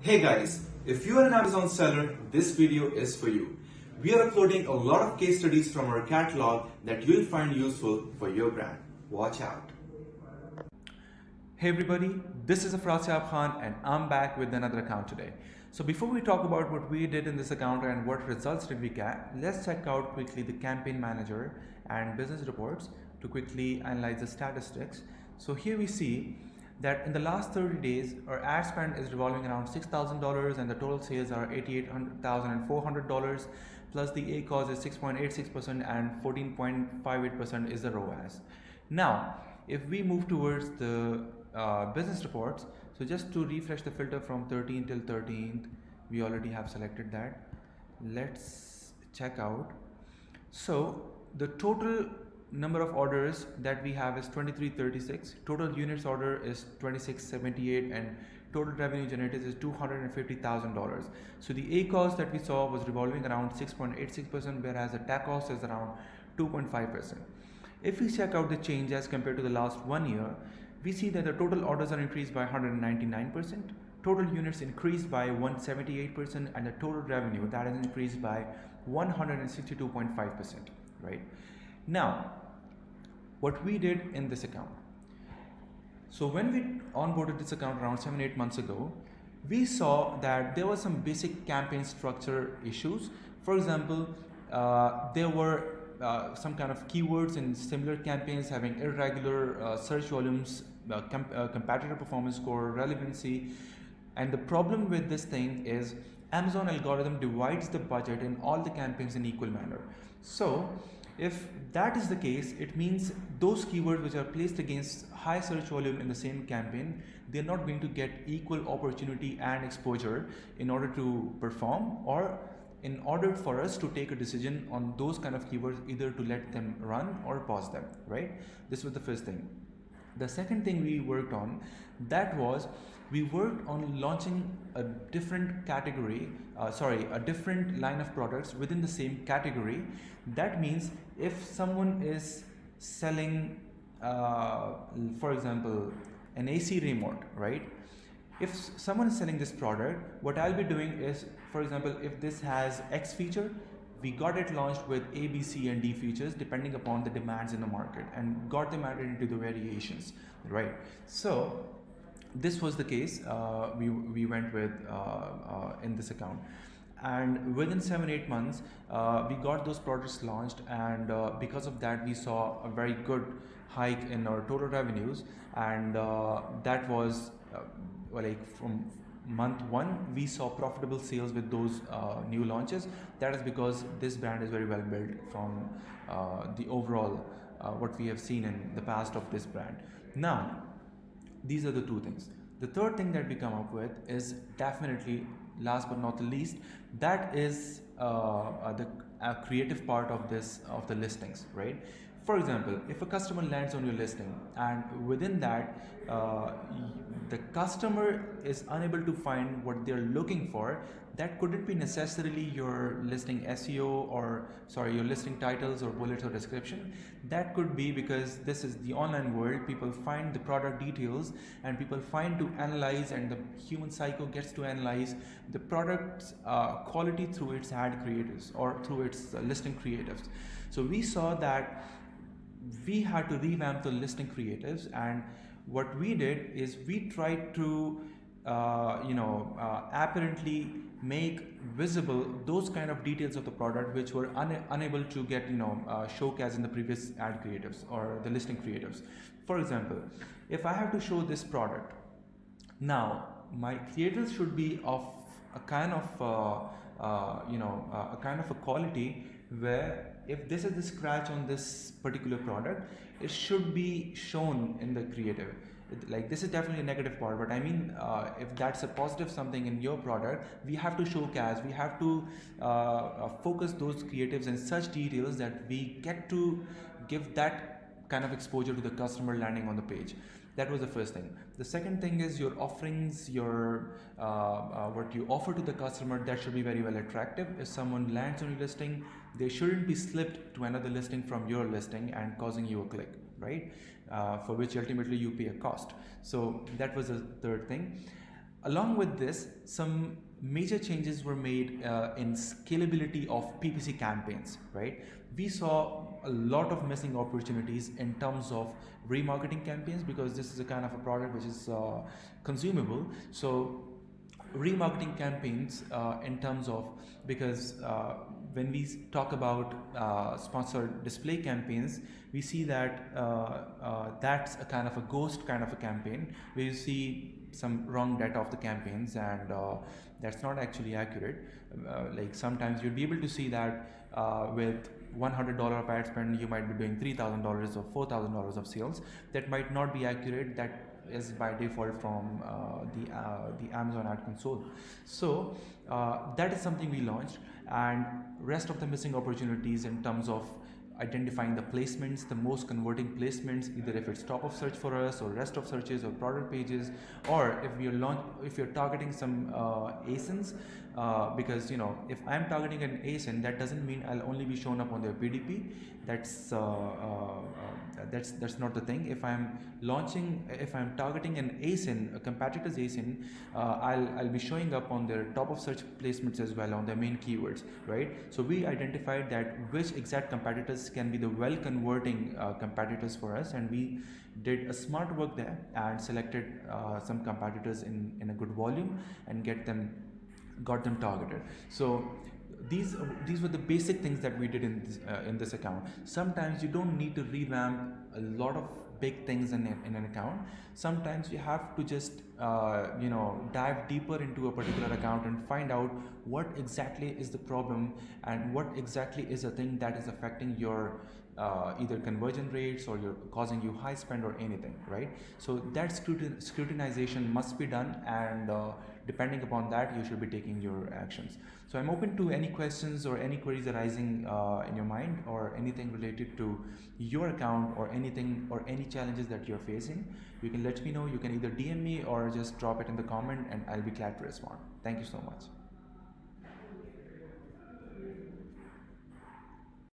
Hey guys, if you are an Amazon seller, this video is for you. We are uploading a lot of case studies from our catalog that you'll find useful for your brand. Watch out. Hey everybody, this is Afraz Khan and I'm back with another account today. So before we talk about what we did in this account and what results did we get, let's check out quickly the campaign manager and business reports to quickly analyze the statistics. So here we see that in the last 30 days, our ad spend is revolving around $6,000 and the total sales are $88,400, plus the ACOS is 6.86% and 14.58% is the ROAS. Now, if we move towards the business reports, so just to refresh the filter from 13th till 13th, we already have selected that. Let's check out. So the total number of orders that we have is 2336, total units order is 2678, and total revenue generated is $250,000. So the ACOS that we saw was revolving around 6.86%, whereas the TACOS is around 2.5%. If we check out the change as compared to the last 1 year, we see that the total orders are increased by 199%, total units increased by 178%, and the total revenue that is increased by 162.5%, right? Now, what we did in this account. So when we onboarded this account around 7-8 months ago, we saw that there were some basic campaign structure issues. For example, there were some kind of keywords in similar campaigns having irregular search volumes, competitor performance score, relevancy. And the problem with this thing is Amazon algorithm divides the budget in all the campaigns in equal manner. So if that is the case, it means those keywords which are placed against high search volume in the same campaign, they're not going to get equal opportunity and exposure in order to perform, or in order for us to take a decision on those kind of keywords, either to let them run or pause them, right? This was the first thing. The second thing we worked on, that was we worked on launching a different category, a different line of products within the same category. That means if someone is selling, for example, an AC remote, right? If someone is selling this product, what I'll be doing is, for example, if this has X feature, we got it launched with A, B, C, and D features depending upon the demands in the market and got them added into the variations, right? So this was the case we went with in this account. And within 7-8 months, we got those products launched, and because of that, we saw a very good hike in our total revenues, and that was like from month 1 we saw profitable sales with those new launches. That is because this brand is very well built from the overall what we have seen in the past of this brand. Now, these are the two things. The third thing that we come up with is definitely, last but not the least, that is the creative part of the listings, right? For example, if a customer lands on your listing and within that the customer is unable to find what they're looking for, that couldn't be necessarily your listing SEO or your listing titles or bullets or description. That could be because this is the online world. People find the product details and people find to analyze, and the human psycho gets to analyze the product's quality through its ad creatives or through its listing creatives. So we saw that we had to revamp the listing creatives, and what we did is we tried to apparently make visible those kind of details of the product which were unable to get showcased in the previous ad creatives or the listing creatives. For example, if I have to show this product, now my creatives should be of a kind of a quality where if this is the scratch on this particular product, it should be shown in the creative. Like, this is definitely a negative part, but I mean, if that's a positive something in your product, we have to showcase, we have to focus those creatives in such details that we get to give that kind of exposure to the customer landing on the page. That was the first thing. The second thing is your offerings, your what you offer to the customer, that should be very well attractive. If someone lands on your listing, they shouldn't be slipped to another listing from your listing and causing you a click, right? For which ultimately you pay a cost. So that was the third thing. Along with this, some major changes were made in scalability of PPC campaigns, right? We saw a lot of missing opportunities in terms of remarketing campaigns, because this is a kind of a product which is consumable. So remarketing campaigns in terms of, because when we talk about sponsored display campaigns, we see that that's a kind of a ghost kind of a campaign where you see some wrong data of the campaigns, and that's not actually accurate. Like sometimes you'll be able to see that with $100 of ad spend, you might be doing $3,000 or $4,000 of sales. That might not be accurate. That is by default from the Amazon Ad Console. So that is something we launched, and rest of the missing opportunities in terms of identifying the placements, the most converting placements, either if it's top of search for us or rest of searches or product pages, or if you're targeting some ASINs, because if I'm targeting an ASIN, that doesn't mean I'll only be shown up on their PDP. That's not the thing. If I'm targeting an ASIN, a competitor's ASIN, I'll be showing up on their top of search placements as well, on their main keywords, right? So we identified that which exact competitors can be the well converting competitors for us, and we did a smart work there and selected some competitors in a good volume and got them targeted. So these were the basic things that we did in this account. Sometimes you don't need to revamp a lot of big things in an account. Sometimes you have to just dive deeper into a particular account and find out what exactly is the problem and what exactly is the thing that is affecting your either conversion rates or you're causing you high spend or anything, right? So that scrutinization must be done, and depending upon that, you should be taking your actions. So I'm open to any questions or any queries arising in your mind, or anything related to your account, or anything or any challenges that you're facing. You can let me know. You can either DM me or just drop it in the comment, and I'll be glad to respond. Thank you so much.